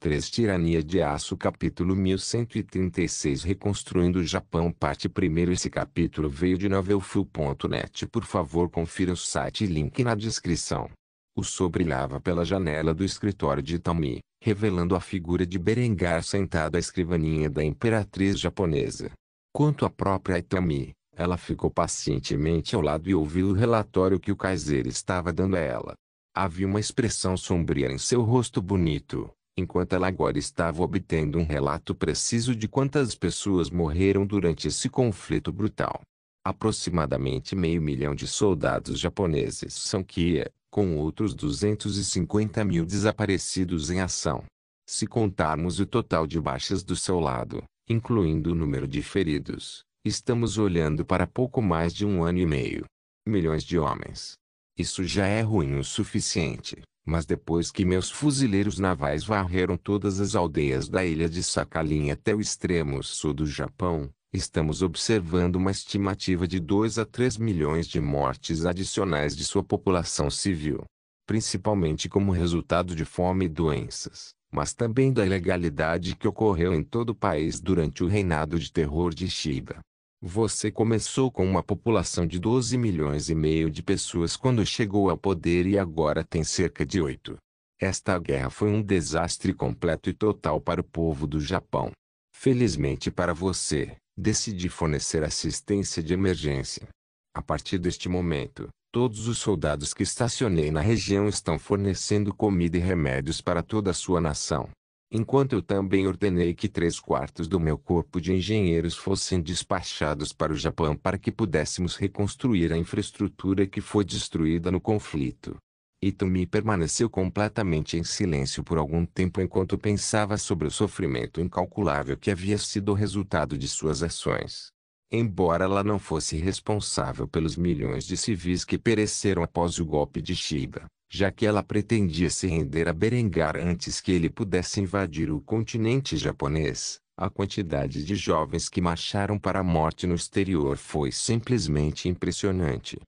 3 Tirania de Aço Capítulo 1136 Reconstruindo o Japão Parte 1. Esse capítulo veio de novelfull.net. Por favor confira o site, link na descrição. O sol brilhava pela janela do escritório de Itami, revelando a figura de Berengar sentado à escrivaninha da imperatriz japonesa. Quanto à própria Itami, ela ficou pacientemente ao lado e ouviu o relatório que o Kaiser estava dando a ela. Havia uma expressão sombria em seu rosto bonito, enquanto ela agora estava obtendo um relato preciso de quantas pessoas morreram durante esse conflito brutal. Aproximadamente 500.000 de soldados japoneses são Kia, com outros 250 mil desaparecidos em ação. Se contarmos o total de baixas do seu lado, incluindo o número de feridos, estamos olhando para pouco mais de 1 ano e meio. Milhões de homens. Isso já é ruim o suficiente, mas depois que meus fuzileiros navais varreram todas as aldeias da ilha de Sakhalin até o extremo sul do Japão, estamos observando uma estimativa de 2 a 3 milhões de mortes adicionais de sua população civil, principalmente como resultado de fome e doenças, mas também da ilegalidade que ocorreu em todo o país durante o reinado de terror de Shiba. Você começou com uma população de 12 milhões e meio de pessoas quando chegou ao poder e agora tem cerca de 8. Esta guerra foi um desastre completo e total para o povo do Japão. Felizmente para você, decidi fornecer assistência de emergência. A partir deste momento, todos os soldados que estacionei na região estão fornecendo comida e remédios para toda a sua nação. Enquanto eu também ordenei que 3/4 do meu corpo de engenheiros fossem despachados para o Japão para que pudéssemos reconstruir a infraestrutura que foi destruída no conflito. Itami permaneceu completamente em silêncio por algum tempo enquanto pensava sobre o sofrimento incalculável que havia sido o resultado de suas ações. Embora ela não fosse responsável pelos milhões de civis que pereceram após o golpe de Shiba, já que ela pretendia se render a Berengar antes que ele pudesse invadir o continente japonês, a quantidade de jovens que marcharam para a morte no exterior foi simplesmente impressionante.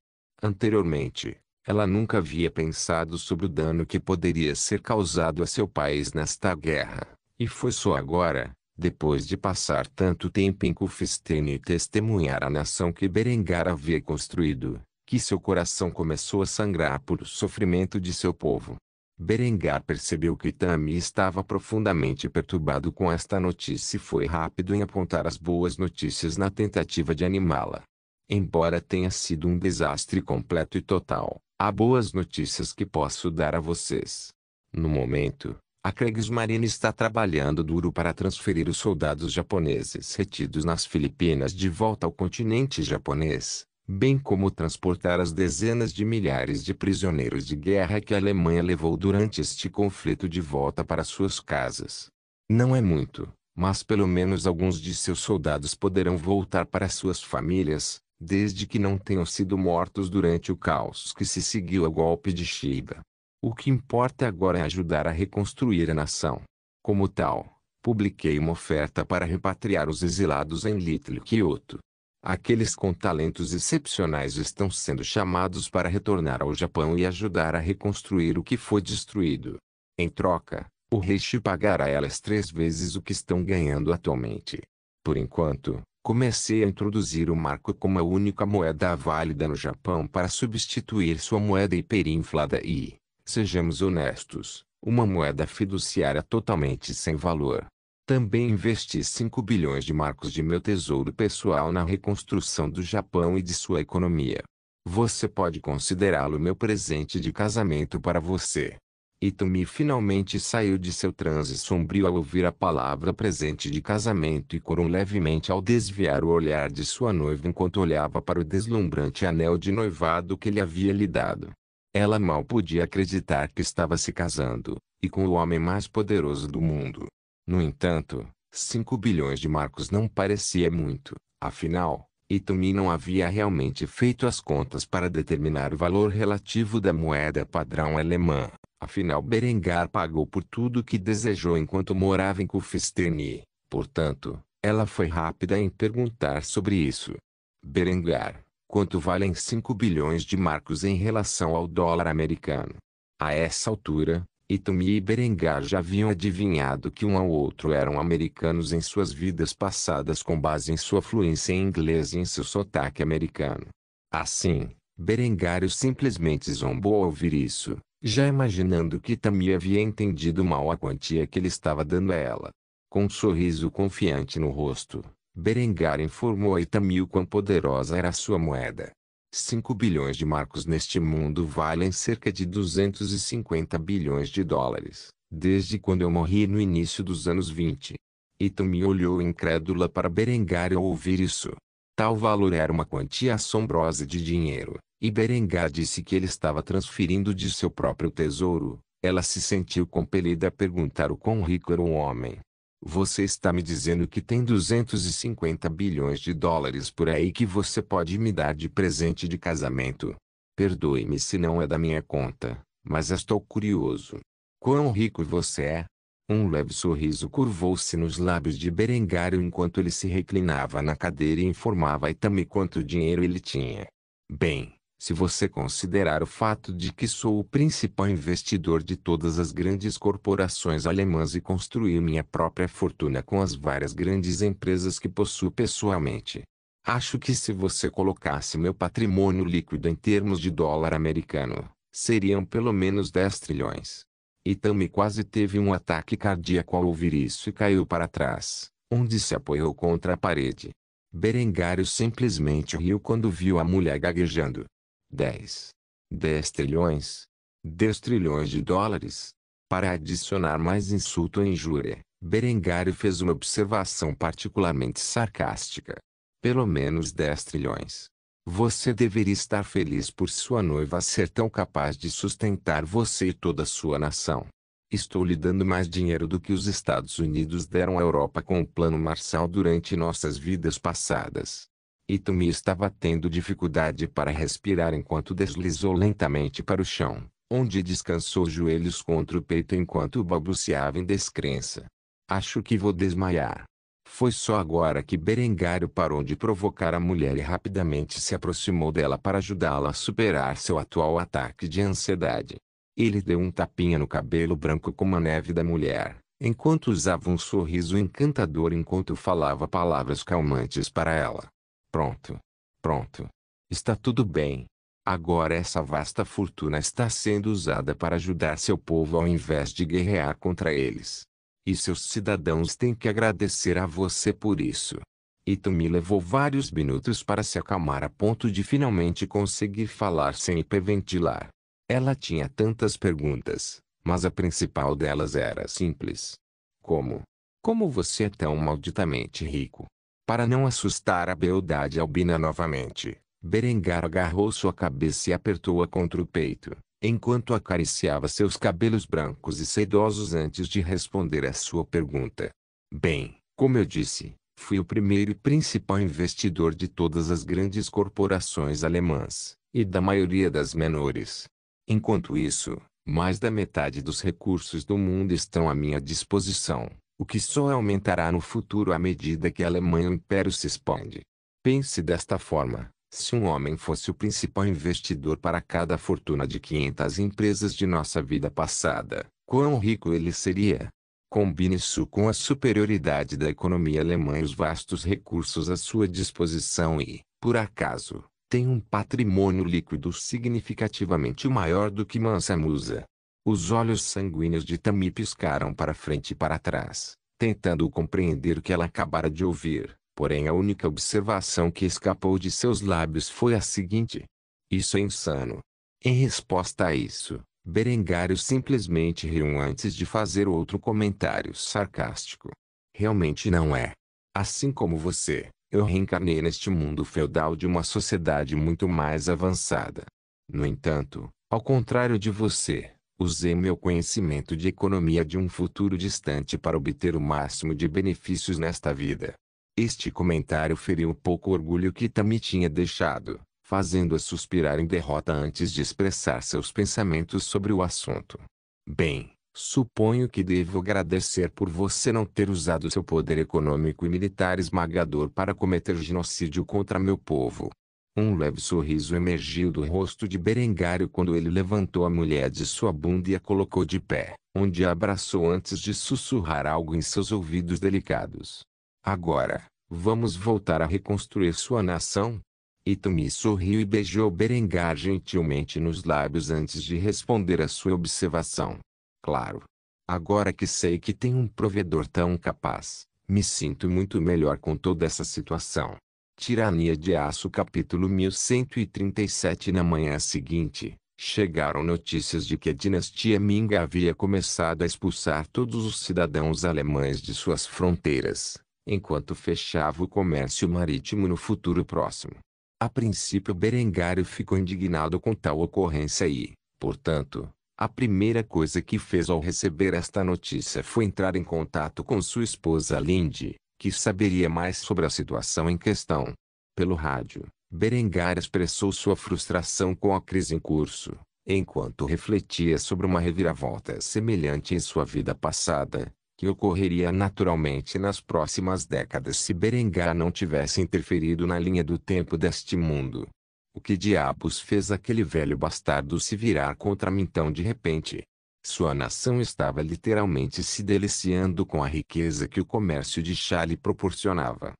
Anteriormente, ela nunca havia pensado sobre o dano que poderia ser causado a seu país nesta guerra, e foi só agora, depois de passar tanto tempo em Kufstein e testemunhar a nação que Berengar havia construído, que seu coração começou a sangrar por o sofrimento de seu povo. Berengar percebeu que Itami estava profundamente perturbado com esta notícia e foi rápido em apontar as boas notícias na tentativa de animá-la. Embora tenha sido um desastre completo e total, há boas notícias que posso dar a vocês. No momento, a Kriegsmarine está trabalhando duro para transferir os soldados japoneses retidos nas Filipinas de volta ao continente japonês, bem como transportar as dezenas de milhares de prisioneiros de guerra que a Alemanha levou durante este conflito de volta para suas casas. Não é muito, mas pelo menos alguns de seus soldados poderão voltar para suas famílias, desde que não tenham sido mortos durante o caos que se seguiu ao golpe de Shiba. O que importa agora é ajudar a reconstruir a nação. Como tal, publiquei uma oferta para repatriar os exilados em Little Kyoto. Aqueles com talentos excepcionais estão sendo chamados para retornar ao Japão e ajudar a reconstruir o que foi destruído. Em troca, o Reishi pagará a elas 3 vezes o que estão ganhando atualmente. Por enquanto, comecei a introduzir o marco como a única moeda válida no Japão para substituir sua moeda hiperinflada e, sejamos honestos, uma moeda fiduciária totalmente sem valor. Também investi 5 bilhões de marcos de meu tesouro pessoal na reconstrução do Japão e de sua economia. Você pode considerá-lo meu presente de casamento para você. Itami finalmente saiu de seu transe sombrio ao ouvir a palavra presente de casamento e corou levemente ao desviar o olhar de sua noiva enquanto olhava para o deslumbrante anel de noivado que lhe havia lhe dado. Ela mal podia acreditar que estava se casando, e com o homem mais poderoso do mundo. No entanto, 5 bilhões de marcos não parecia muito, afinal, Itami não havia realmente feito as contas para determinar o valor relativo da moeda padrão alemã. Afinal, Berengar pagou por tudo que desejou enquanto morava em Kufstein. Portanto, ela foi rápida em perguntar sobre isso. Berengar, quanto valem 5 bilhões de marcos em relação ao dólar americano? A essa altura, Itami e Berengar já haviam adivinhado que um ao outro eram americanos em suas vidas passadas com base em sua fluência em inglês e em seu sotaque americano. Assim, Berengar simplesmente zombou ao ouvir isso, já imaginando que Itami havia entendido mal a quantia que ele estava dando a ela. Com um sorriso confiante no rosto, Berengar informou a Itami o quão poderosa era a sua moeda. 5 bilhões de marcos neste mundo valem cerca de 250 bilhões de dólares, desde quando eu morri no início dos anos 20. Itami olhou incrédula para Berengar ao ouvir isso. Tal valor era uma quantia assombrosa de dinheiro, e Berengar disse que ele estava transferindo de seu próprio tesouro. Ela se sentiu compelida a perguntar o quão rico era o homem. Você está me dizendo que tem 250 bilhões de dólares por aí que você pode me dar de presente de casamento? Perdoe-me se não é da minha conta, mas estou curioso. Quão rico você é? Um leve sorriso curvou-se nos lábios de Berengar enquanto ele se reclinava na cadeira e informava a Itami quanto dinheiro ele tinha. Bem, se você considerar o fato de que sou o principal investidor de todas as grandes corporações alemãs e construí minha própria fortuna com as várias grandes empresas que possuo pessoalmente. Acho que se você colocasse meu patrimônio líquido em termos de dólar americano, seriam pelo menos 10 trilhões. Itami quase teve um ataque cardíaco ao ouvir isso e caiu para trás, onde se apoiou contra a parede. Berengar simplesmente riu quando viu a mulher gaguejando. 10. 10 trilhões? 10 trilhões de dólares? Para adicionar mais insulto à injúria, Berengar fez uma observação particularmente sarcástica. Pelo menos 10 trilhões. Você deveria estar feliz por sua noiva ser tão capaz de sustentar você e toda a sua nação. Estou lhe dando mais dinheiro do que os Estados Unidos deram à Europa com o Plano Marshall durante nossas vidas passadas. Itami estava tendo dificuldade para respirar enquanto deslizou lentamente para o chão, onde descansou os joelhos contra o peito enquanto balbuciava em descrença. Acho que vou desmaiar. Foi só agora que Berengar parou de provocar a mulher e rapidamente se aproximou dela para ajudá-la a superar seu atual ataque de ansiedade. Ele deu um tapinha no cabelo branco como a neve da mulher, enquanto usava um sorriso encantador enquanto falava palavras calmantes para ela. Pronto. Pronto. Está tudo bem. Agora essa vasta fortuna está sendo usada para ajudar seu povo ao invés de guerrear contra eles. E seus cidadãos têm que agradecer a você por isso. Itami levou vários minutos para se acalmar a ponto de finalmente conseguir falar sem hiperventilar. Ela tinha tantas perguntas, mas a principal delas era simples. Como? Como você é tão malditamente rico? Para não assustar a beldade albina novamente, Berengar agarrou sua cabeça e apertou-a contra o peito, enquanto acariciava seus cabelos brancos e sedosos antes de responder a sua pergunta. Bem, como eu disse, fui o primeiro e principal investidor de todas as grandes corporações alemãs, e da maioria das menores. Enquanto isso, mais da metade dos recursos do mundo estão à minha disposição, o que só aumentará no futuro à medida que a Alemanha e o Império se expande. Pense desta forma. Se um homem fosse o principal investidor para cada fortuna de 500 empresas de nossa vida passada, quão rico ele seria? Combine isso com a superioridade da economia alemã e os vastos recursos à sua disposição e, por acaso, tem um patrimônio líquido significativamente maior do que Mansa Musa. Os olhos sanguíneos de Itami piscaram para frente e para trás, tentando compreender o que ela acabara de ouvir, porém a única observação que escapou de seus lábios foi a seguinte: isso é insano. Em resposta a isso, Berengar simplesmente riu antes de fazer outro comentário sarcástico. Realmente não é. Assim como você, eu reencarnei neste mundo feudal de uma sociedade muito mais avançada. No entanto, ao contrário de você, usei meu conhecimento de economia de um futuro distante para obter o máximo de benefícios nesta vida. Este comentário feriu um pouco o orgulho que Itami tinha deixado, fazendo-a suspirar em derrota antes de expressar seus pensamentos sobre o assunto. Bem, suponho que devo agradecer por você não ter usado seu poder econômico e militar esmagador para cometer genocídio contra meu povo. Um leve sorriso emergiu do rosto de Berengário quando ele levantou a mulher de sua bunda e a colocou de pé, onde a abraçou antes de sussurrar algo em seus ouvidos delicados. Agora, vamos voltar a reconstruir sua nação? Itami sorriu e beijou Berengar gentilmente nos lábios antes de responder à sua observação. Claro. Agora que sei que tem um provedor tão capaz, me sinto muito melhor com toda essa situação. Tirania de Aço capítulo 1137. Na manhã seguinte, chegaram notícias de que a dinastia Ming havia começado a expulsar todos os cidadãos alemães de suas fronteiras, enquanto fechava o comércio marítimo no futuro próximo. A princípio Berengário ficou indignado com tal ocorrência e, portanto, a primeira coisa que fez ao receber esta notícia foi entrar em contato com sua esposa Linde, que saberia mais sobre a situação em questão. Pelo rádio, Berengar expressou sua frustração com a crise em curso, enquanto refletia sobre uma reviravolta semelhante em sua vida passada, que ocorreria naturalmente nas próximas décadas se Berengar não tivesse interferido na linha do tempo deste mundo. O que diabos fez aquele velho bastardo se virar contra mim tão de repente? Sua nação estava literalmente se deliciando com a riqueza que o comércio de chá lhe proporcionava.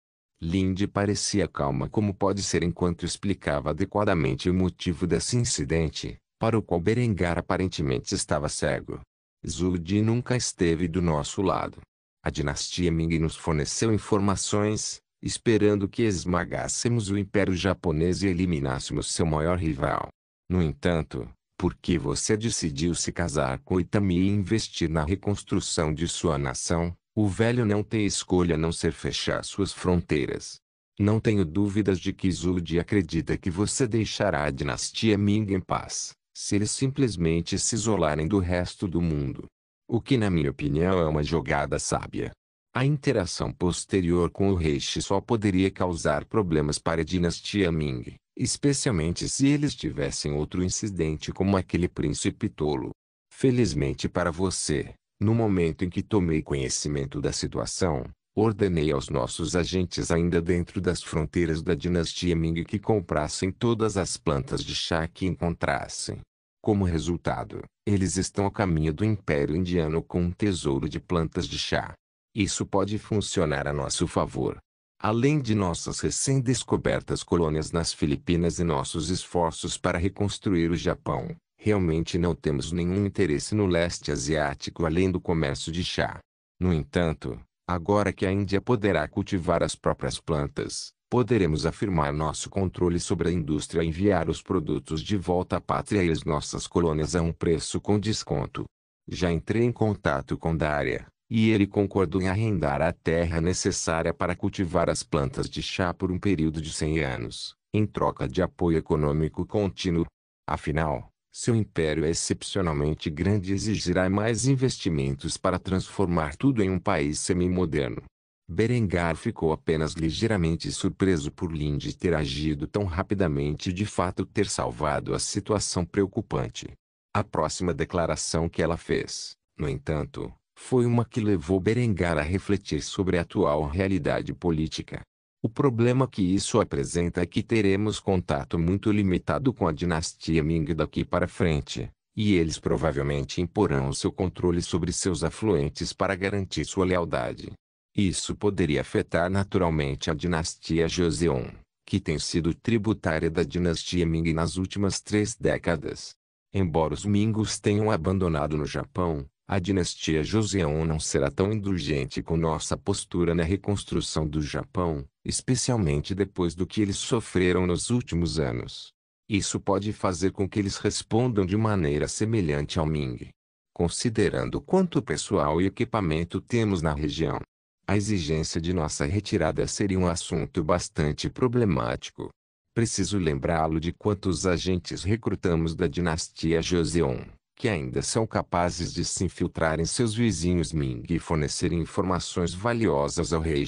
Linde parecia calma como pode ser enquanto explicava adequadamente o motivo desse incidente, para o qual Berengar aparentemente estava cego. Zudi nunca esteve do nosso lado. A dinastia Ming nos forneceu informações, esperando que esmagássemos o Império Japonês e eliminássemos seu maior rival. No entanto, por que você decidiu se casar com Itami e investir na reconstrução de sua nação? O velho não tem escolha a não ser fechar suas fronteiras. Não tenho dúvidas de que Zudi acredita que você deixará a dinastia Ming em paz, se eles simplesmente se isolarem do resto do mundo. O que na minha opinião é uma jogada sábia. A interação posterior com o Reishi só poderia causar problemas para a dinastia Ming, especialmente se eles tivessem outro incidente como aquele príncipe tolo. Felizmente para você, no momento em que tomei conhecimento da situação, ordenei aos nossos agentes ainda dentro das fronteiras da dinastia Ming que comprassem todas as plantas de chá que encontrassem. Como resultado, eles estão a caminho do Império Indiano com um tesouro de plantas de chá. Isso pode funcionar a nosso favor. Além de nossas recém-descobertas colônias nas Filipinas e nossos esforços para reconstruir o Japão, realmente não temos nenhum interesse no leste asiático além do comércio de chá. No entanto, agora que a Índia poderá cultivar as próprias plantas, poderemos afirmar nosso controle sobre a indústria e enviar os produtos de volta à pátria e às nossas colônias a um preço com desconto. Já entrei em contato com Daria, e ele concordou em arrendar a terra necessária para cultivar as plantas de chá por um período de 100 anos, em troca de apoio econômico contínuo. Afinal, seu império é excepcionalmente grande e exigirá mais investimentos para transformar tudo em um país semi-moderno. Berengar ficou apenas ligeiramente surpreso por Linde ter agido tão rapidamente e de fato ter salvado a situação preocupante. A próxima declaração que ela fez, no entanto, foi uma que levou Berengar a refletir sobre a atual realidade política. O problema que isso apresenta é que teremos contato muito limitado com a dinastia Ming daqui para frente, e eles provavelmente imporão o seu controle sobre seus afluentes para garantir sua lealdade. Isso poderia afetar naturalmente a dinastia Joseon, que tem sido tributária da dinastia Ming nas últimas 3 décadas. Embora os Mingos tenham abandonado no Japão, a dinastia Joseon não será tão indulgente com nossa postura na reconstrução do Japão, especialmente depois do que eles sofreram nos últimos anos. Isso pode fazer com que eles respondam de maneira semelhante ao Ming. Considerando quanto pessoal e equipamento temos na região, a exigência de nossa retirada seria um assunto bastante problemático. Preciso lembrá-lo de quantos agentes recrutamos da dinastia Joseon, que ainda são capazes de se infiltrar em seus vizinhos Ming e fornecerem informações valiosas ao rei.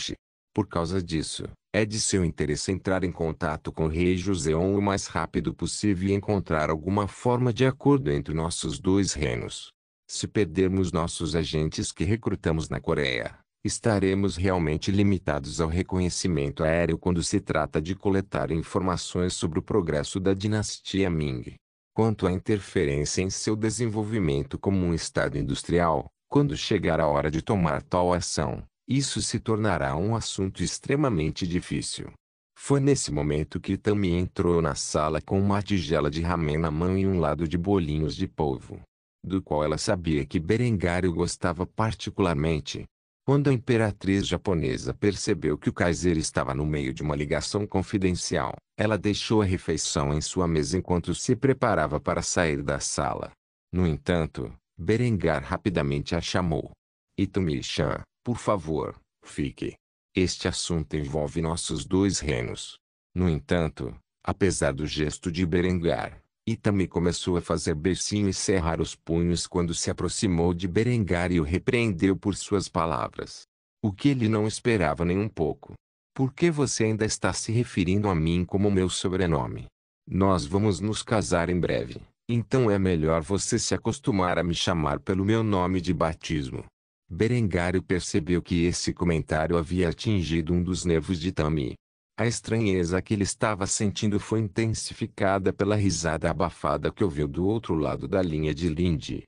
Por causa disso, é de seu interesse entrar em contato com o rei Joseon o mais rápido possível e encontrar alguma forma de acordo entre nossos dois reinos. Se perdermos nossos agentes que recrutamos na Coreia, Estaremos realmente limitados ao reconhecimento aéreo quando se trata de coletar informações sobre o progresso da dinastia Ming. Quanto à interferência em seu desenvolvimento como um estado industrial, quando chegar a hora de tomar tal ação, isso se tornará um assunto extremamente difícil. Foi nesse momento que Tami entrou na sala com uma tigela de ramen na mão e um lado de bolinhos de polvo, do qual ela sabia que Berengário gostava particularmente. Quando a imperatriz japonesa percebeu que o Kaiser estava no meio de uma ligação confidencial, ela deixou a refeição em sua mesa enquanto se preparava para sair da sala. No entanto, Berengar rapidamente a chamou. Itami-chan, por favor, fique. Este assunto envolve nossos dois reinos. No entanto, apesar do gesto de Berengar, Itami começou a fazer beicinho e cerrar os punhos quando se aproximou de Berengar e o repreendeu por suas palavras. O que ele não esperava nem um pouco. Por que você ainda está se referindo a mim como meu sobrenome? Nós vamos nos casar em breve, então é melhor você se acostumar a me chamar pelo meu nome de batismo. Berengário percebeu que esse comentário havia atingido um dos nervos de Tami. A estranheza que ele estava sentindo foi intensificada pela risada abafada que ouviu do outro lado da linha de Lindy.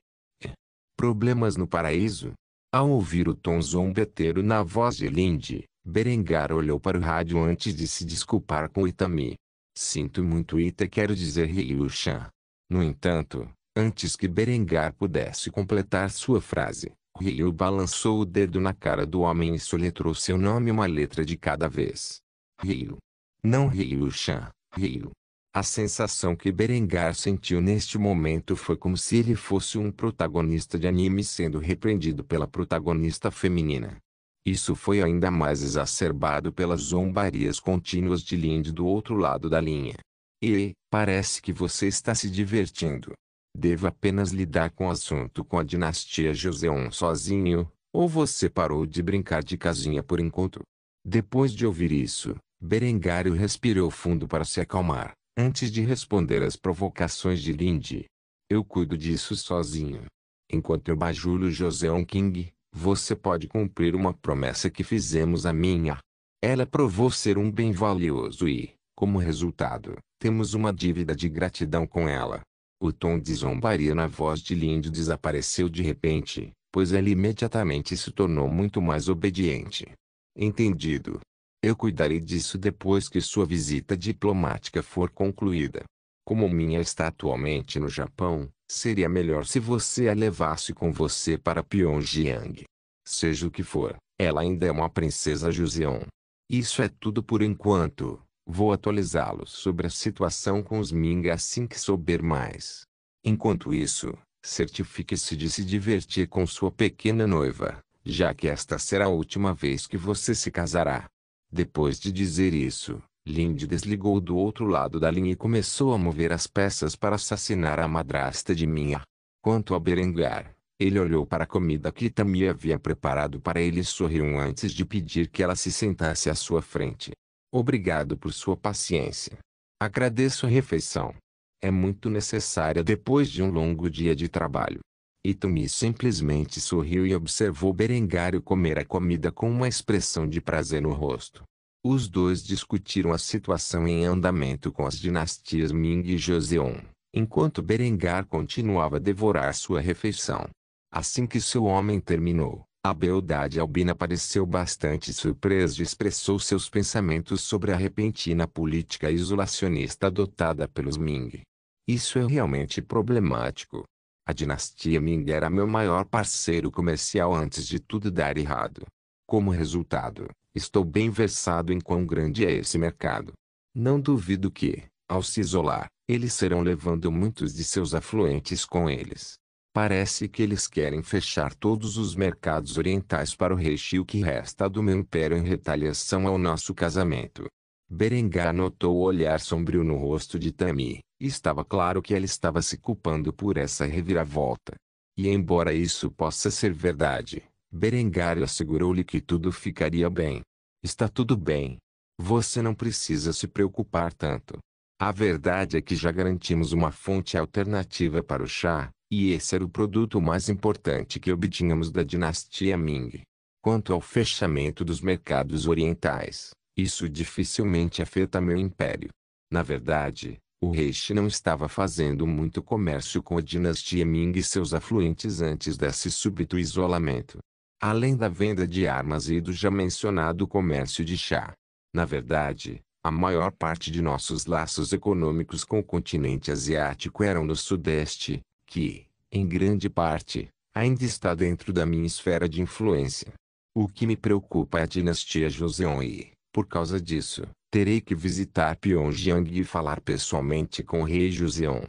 Problemas no paraíso? Ao ouvir o tom zombeteiro na voz de Lindy, Berengar olhou para o rádio antes de se desculpar com Itami. Sinto muito Ita, quero dizer Ryu-chan. No entanto, antes que Berengar pudesse completar sua frase, Ryu balançou o dedo na cara do homem e soletrou seu nome uma letra de cada vez. Ryu. Não Ryu-chan, Ryu. A sensação que Berengar sentiu neste momento foi como se ele fosse um protagonista de anime sendo repreendido pela protagonista feminina. Isso foi ainda mais exacerbado pelas zombarias contínuas de Lindy do outro lado da linha. Parece que você está se divertindo. Devo apenas lidar com o assunto com a dinastia Joseon sozinho, ou você parou de brincar de casinha por enquanto? Depois de ouvir isso, Berengário respirou fundo para se acalmar, antes de responder às provocações de Lindy. Eu cuido disso sozinho. Enquanto eu bajulo Joseon King, você pode cumprir uma promessa que fizemos a minha. Ela provou ser um bem valioso e, como resultado, temos uma dívida de gratidão com ela. O tom de zombaria na voz de Lindy desapareceu de repente, pois ela imediatamente se tornou muito mais obediente. Entendido. Eu cuidarei disso depois que sua visita diplomática for concluída. Como minha está atualmente no Japão, seria melhor se você a levasse com você para Pyongyang. Seja o que for, ela ainda é uma princesa Joseon. Isso é tudo por enquanto. Vou atualizá-lo sobre a situação com os Ming assim que souber mais. Enquanto isso, certifique-se de se divertir com sua pequena noiva, já que esta será a última vez que você se casará. Depois de dizer isso, Lindy desligou do outro lado da linha e começou a mover as peças para assassinar a madrasta de Minha. Quanto a Berengar, ele olhou para a comida que Itami havia preparado para ele e sorriu antes de pedir que ela se sentasse à sua frente. Obrigado por sua paciência. Agradeço a refeição. É muito necessária depois de um longo dia de trabalho. Itami simplesmente sorriu e observou Berengário comer a comida com uma expressão de prazer no rosto. Os dois discutiram a situação em andamento com as dinastias Ming e Joseon, enquanto Berengar continuava a devorar sua refeição. Assim que seu homem terminou, a beldade albina pareceu bastante surpresa e expressou seus pensamentos sobre a repentina política isolacionista adotada pelos Ming. Isso é realmente problemático. A dinastia Ming era meu maior parceiro comercial antes de tudo dar errado. Como resultado, estou bem versado em quão grande é esse mercado. Não duvido que, ao se isolar, eles serão levando muitos de seus afluentes com eles. Parece que eles querem fechar todos os mercados orientais para o resto que resta do meu império em retaliação ao nosso casamento. Berengar notou o olhar sombrio no rosto de Tami, e estava claro que ela estava se culpando por essa reviravolta. E embora isso possa ser verdade, Berengar assegurou-lhe que tudo ficaria bem. Está tudo bem. Você não precisa se preocupar tanto. A verdade é que já garantimos uma fonte alternativa para o chá, e esse era o produto mais importante que obtínhamos da dinastia Ming. Quanto ao fechamento dos mercados orientais, isso dificilmente afeta meu império. Na verdade, o rei Shi não estava fazendo muito comércio com a dinastia Ming e seus afluentes antes desse súbito isolamento. Além da venda de armas e do já mencionado comércio de chá. Na verdade, a maior parte de nossos laços econômicos com o continente asiático eram no Sudeste, que, em grande parte, ainda está dentro da minha esfera de influência. O que me preocupa é a dinastia Joseon e, por causa disso, terei que visitar Pyongyang e falar pessoalmente com o rei Joseon.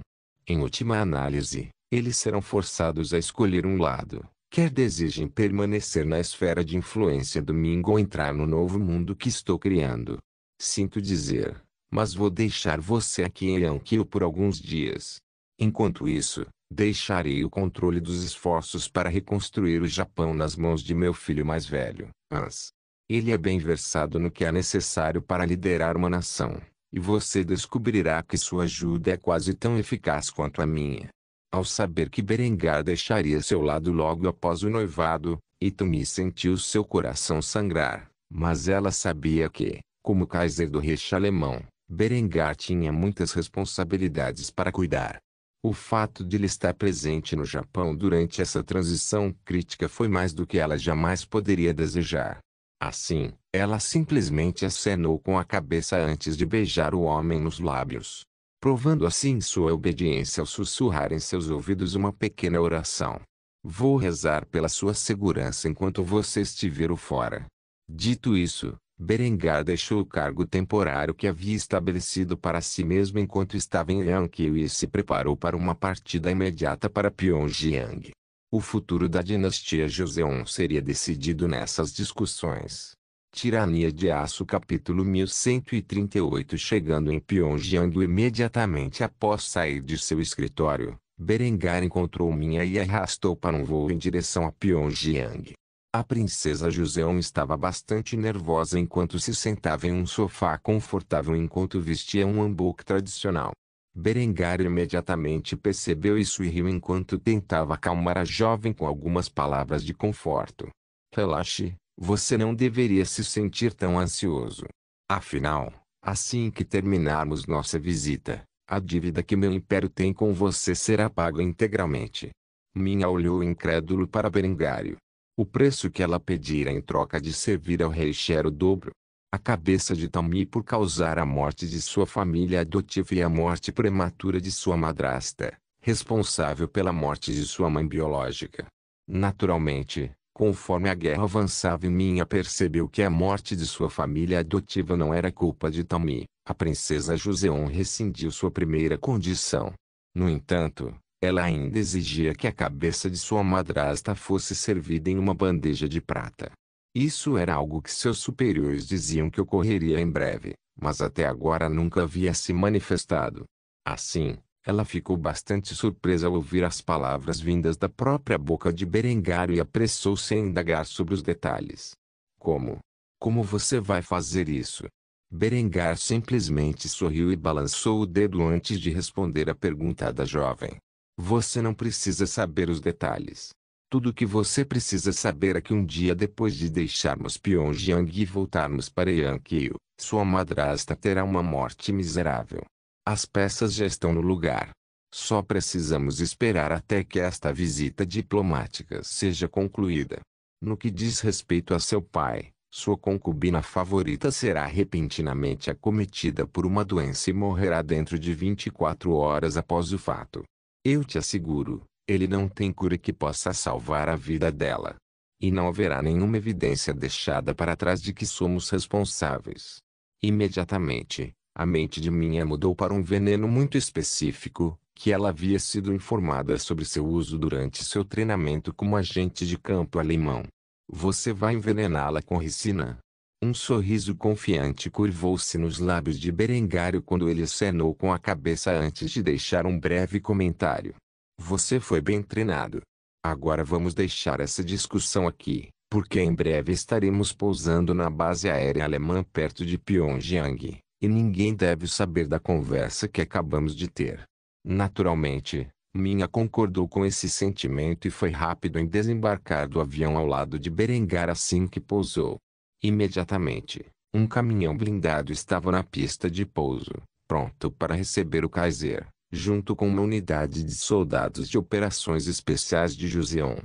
Em última análise, eles serão forçados a escolher um lado, quer desejem permanecer na esfera de influência do Ming ou entrar no novo mundo que estou criando. Sinto dizer, mas vou deixar você aqui em Yankyo por alguns dias. Enquanto isso, deixarei o controle dos esforços para reconstruir o Japão nas mãos de meu filho mais velho, Hans. Ele é bem versado no que é necessário para liderar uma nação, e você descobrirá que sua ajuda é quase tão eficaz quanto a minha. Ao saber que Berengar deixaria seu lado logo após o noivado, Itumi sentiu seu coração sangrar, mas ela sabia que, como Kaiser do Reich alemão, Berengar tinha muitas responsabilidades para cuidar. O fato de ele estar presente no Japão durante essa transição crítica foi mais do que ela jamais poderia desejar. Assim, ela simplesmente acenou com a cabeça antes de beijar o homem nos lábios, provando assim sua obediência ao sussurrar em seus ouvidos uma pequena oração. Vou rezar pela sua segurança enquanto você estiver fora. Dito isso, Berengar deixou o cargo temporário que havia estabelecido para si mesmo enquanto estava em Yankyo e se preparou para uma partida imediata para Pyongyang. O futuro da dinastia Joseon seria decidido nessas discussões. Tirania de Aço capítulo 1138. Chegando em Pyongyang imediatamente após sair de seu escritório, Berengar encontrou Minha e arrastou para um voo em direção a Pyongyang. A princesa Joseon estava bastante nervosa enquanto se sentava em um sofá confortável enquanto vestia um hanbok tradicional. Berengar imediatamente percebeu isso e riu enquanto tentava acalmar a jovem com algumas palavras de conforto. Relaxe, você não deveria se sentir tão ansioso. Afinal, assim que terminarmos nossa visita, a dívida que meu império tem com você será paga integralmente. Minha olhou incrédulo para Berengário. O preço que ela pedira em troca de servir ao rei era o dobro. A cabeça de Tami por causar a morte de sua família adotiva e a morte prematura de sua madrasta, responsável pela morte de sua mãe biológica. Naturalmente, conforme a guerra avançava Minha percebeu que a morte de sua família adotiva não era culpa de Tami. A princesa Joseon rescindiu sua primeira condição. No entanto, ela ainda exigia que a cabeça de sua madrasta fosse servida em uma bandeja de prata. Isso era algo que seus superiores diziam que ocorreria em breve, mas até agora nunca havia se manifestado. Assim, ela ficou bastante surpresa ao ouvir as palavras vindas da própria boca de Berengar e apressou-se a indagar sobre os detalhes. Como? Como você vai fazer isso? Berengar simplesmente sorriu e balançou o dedo antes de responder a pergunta da jovem. Você não precisa saber os detalhes. Tudo o que você precisa saber é que um dia depois de deixarmos Pyongyang e voltarmos para Yankyo, sua madrasta terá uma morte miserável. As peças já estão no lugar. Só precisamos esperar até que esta visita diplomática seja concluída. No que diz respeito a seu pai, sua concubina favorita será repentinamente acometida por uma doença e morrerá dentro de 24 horas após o fato. Eu te asseguro, ele não tem cura que possa salvar a vida dela. E não haverá nenhuma evidência deixada para trás de que somos responsáveis. Imediatamente, a mente de Minha mudou para um veneno muito específico, que ela havia sido informada sobre seu uso durante seu treinamento como agente de campo alemão. Você vai envenená-la com ricina? Um sorriso confiante curvou-se nos lábios de Berengário quando ele acenou com a cabeça antes de deixar um breve comentário. Você foi bem treinado. Agora vamos deixar essa discussão aqui, porque em breve estaremos pousando na base aérea alemã perto de Pyongyang, e ninguém deve saber da conversa que acabamos de ter. Naturalmente, Minha concordou com esse sentimento e foi rápido em desembarcar do avião ao lado de Berengar assim que pousou. Imediatamente, um caminhão blindado estava na pista de pouso, pronto para receber o Kaiser, junto com uma unidade de soldados de operações especiais de Joseon.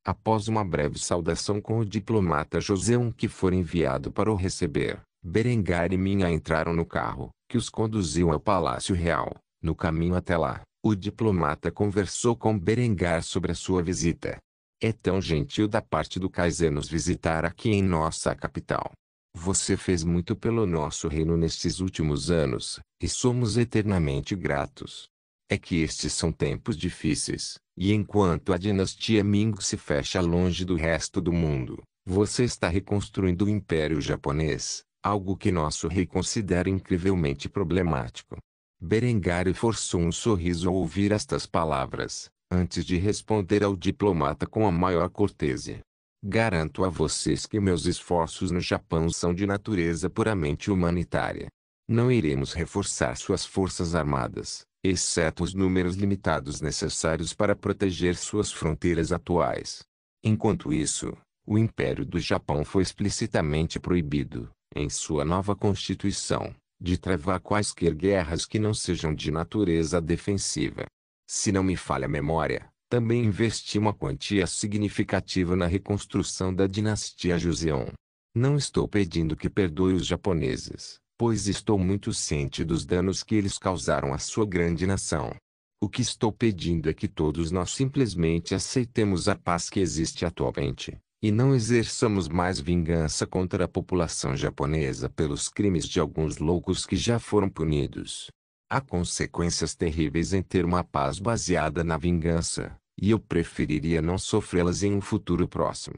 Após uma breve saudação com o diplomata Joseon que for enviado para o receber, Berengar e Minha entraram no carro, que os conduziu ao Palácio Real. No caminho até lá, o diplomata conversou com Berengar sobre a sua visita. É tão gentil da parte do Kaiser nos visitar aqui em nossa capital. Você fez muito pelo nosso reino nestes últimos anos, e somos eternamente gratos. É que estes são tempos difíceis, e enquanto a dinastia Ming se fecha longe do resto do mundo, você está reconstruindo o Império Japonês, algo que nosso rei considera incrivelmente problemático. Berengar forçou um sorriso ao ouvir estas palavras, antes de responder ao diplomata com a maior cortesia. Garanto a vocês que meus esforços no Japão são de natureza puramente humanitária. Não iremos reforçar suas forças armadas, exceto os números limitados necessários para proteger suas fronteiras atuais. Enquanto isso, o Império do Japão foi explicitamente proibido, em sua nova Constituição, de travar quaisquer guerras que não sejam de natureza defensiva. Se não me falha a memória, também investi uma quantia significativa na reconstrução da dinastia Joseon. Não estou pedindo que perdoe os japoneses, pois estou muito ciente dos danos que eles causaram à sua grande nação. O que estou pedindo é que todos nós simplesmente aceitemos a paz que existe atualmente, e não exerçamos mais vingança contra a população japonesa pelos crimes de alguns loucos que já foram punidos. Há consequências terríveis em ter uma paz baseada na vingança, e eu preferiria não sofrê-las em um futuro próximo.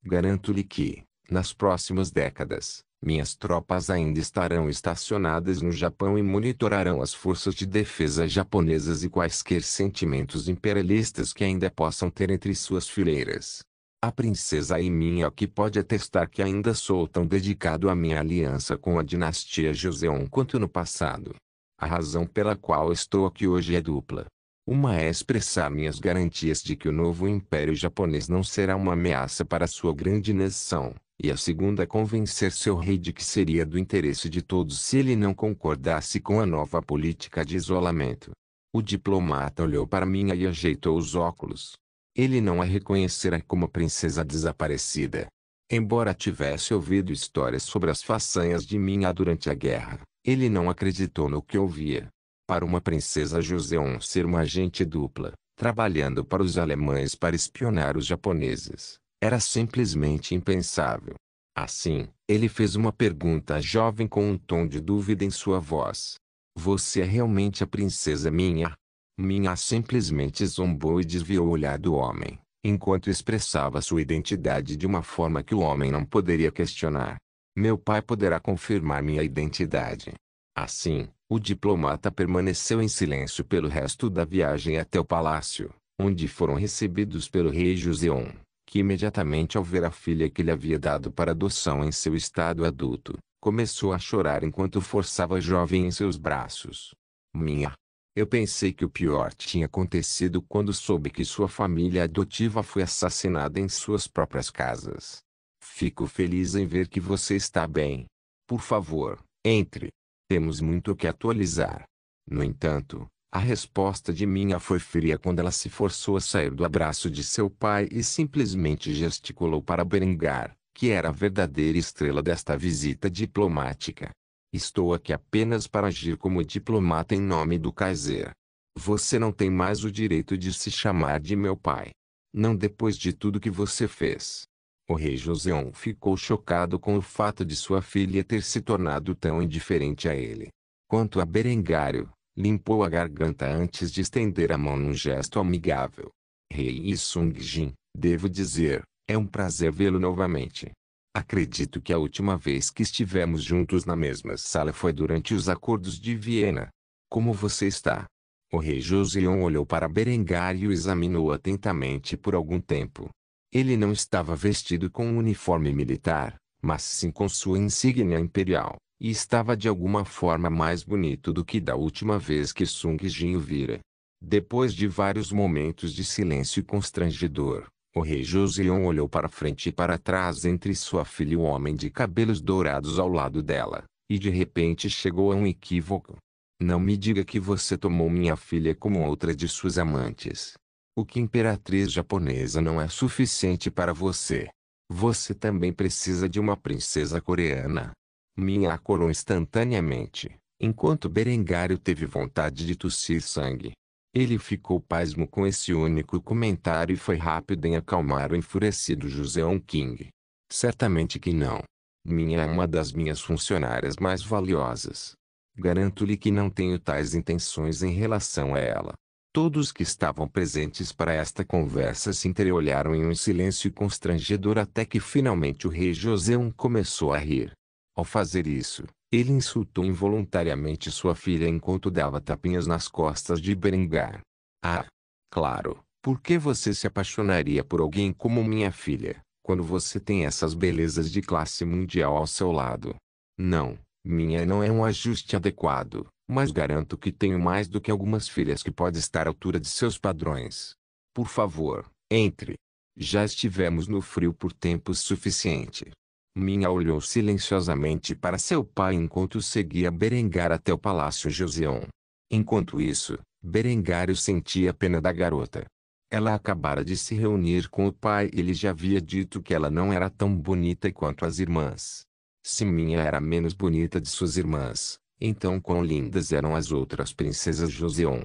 Garanto-lhe que, nas próximas décadas, minhas tropas ainda estarão estacionadas no Japão e monitorarão as forças de defesa japonesas e quaisquer sentimentos imperialistas que ainda possam ter entre suas fileiras. A princesa Aimin que pode atestar que ainda sou tão dedicado à minha aliança com a dinastia Joseon quanto no passado. A razão pela qual estou aqui hoje é dupla. Uma é expressar minhas garantias de que o novo Império Japonês não será uma ameaça para sua grande nação, e a segunda é convencer seu rei de que seria do interesse de todos se ele não concordasse com a nova política de isolamento. O diplomata olhou para mim e ajeitou os óculos. Ele não a reconhecerá como a princesa desaparecida. Embora tivesse ouvido histórias sobre as façanhas de Minha durante a guerra, ele não acreditou no que ouvia. Para uma princesa Joseon ser uma agente dupla, trabalhando para os alemães para espionar os japoneses, era simplesmente impensável. Assim, ele fez uma pergunta jovem com um tom de dúvida em sua voz. Você é realmente a princesa Minha? Minha simplesmente zombou e desviou o olhar do homem, enquanto expressava sua identidade de uma forma que o homem não poderia questionar. Meu pai poderá confirmar minha identidade. Assim, o diplomata permaneceu em silêncio pelo resto da viagem até o palácio, onde foram recebidos pelo rei Joseon, que imediatamente ao ver a filha que lhe havia dado para adoção em seu estado adulto, começou a chorar enquanto forçava a jovem em seus braços. Minha. Eu pensei que o pior tinha acontecido quando soube que sua família adotiva foi assassinada em suas próprias casas. Fico feliz em ver que você está bem. Por favor, entre. Temos muito o que atualizar. No entanto, a resposta de Minha foi fria quando ela se forçou a sair do abraço de seu pai e simplesmente gesticulou para Berengar, que era a verdadeira estrela desta visita diplomática. Estou aqui apenas para agir como diplomata em nome do Kaiser. Você não tem mais o direito de se chamar de meu pai. Não depois de tudo que você fez. O rei Joseon ficou chocado com o fato de sua filha ter se tornado tão indiferente a ele. Quanto a Berengário, limpou a garganta antes de estender a mão num gesto amigável. Rei Sung-jin, devo dizer, é um prazer vê-lo novamente. Acredito que a última vez que estivemos juntos na mesma sala foi durante os acordos de Viena. Como você está? O rei Joseon olhou para Berengar e o examinou atentamente por algum tempo. Ele não estava vestido com um uniforme militar, mas sim com sua insígnia imperial, e estava de alguma forma mais bonito do que da última vez que Sung Jin o vira. Depois de vários momentos de silêncio constrangedor, o rei Joseon olhou para frente e para trás entre sua filha e o homem de cabelos dourados ao lado dela, e de repente chegou a um equívoco. Não me diga que você tomou minha filha como outra de suas amantes. O que imperatriz japonesa não é suficiente para você. Você também precisa de uma princesa coreana. Minha acorou instantaneamente, enquanto Berengário teve vontade de tossir sangue. Ele ficou pasmo com esse único comentário e foi rápido em acalmar o enfurecido Joseon King. Certamente que não. Minha é uma das minhas funcionárias mais valiosas. Garanto-lhe que não tenho tais intenções em relação a ela. Todos que estavam presentes para esta conversa se entreolharam em um silêncio constrangedor até que finalmente o rei Joseon começou a rir. Ao fazer isso, ele insultou involuntariamente sua filha enquanto dava tapinhas nas costas de Berengar. Ah, claro, por que você se apaixonaria por alguém como minha filha, quando você tem essas belezas de classe mundial ao seu lado? Não, minha não é um ajuste adequado, mas garanto que tenho mais do que algumas filhas que pode estar à altura de seus padrões. Por favor, entre. Já estivemos no frio por tempo suficiente. Minha olhou silenciosamente para seu pai enquanto seguia Berengar até o palácio Joseon. Enquanto isso, Berengário sentia pena da garota. Ela acabara de se reunir com o pai e ele já havia dito que ela não era tão bonita quanto as irmãs. Se Minha era a menos bonita de suas irmãs, então quão lindas eram as outras princesas Joseon.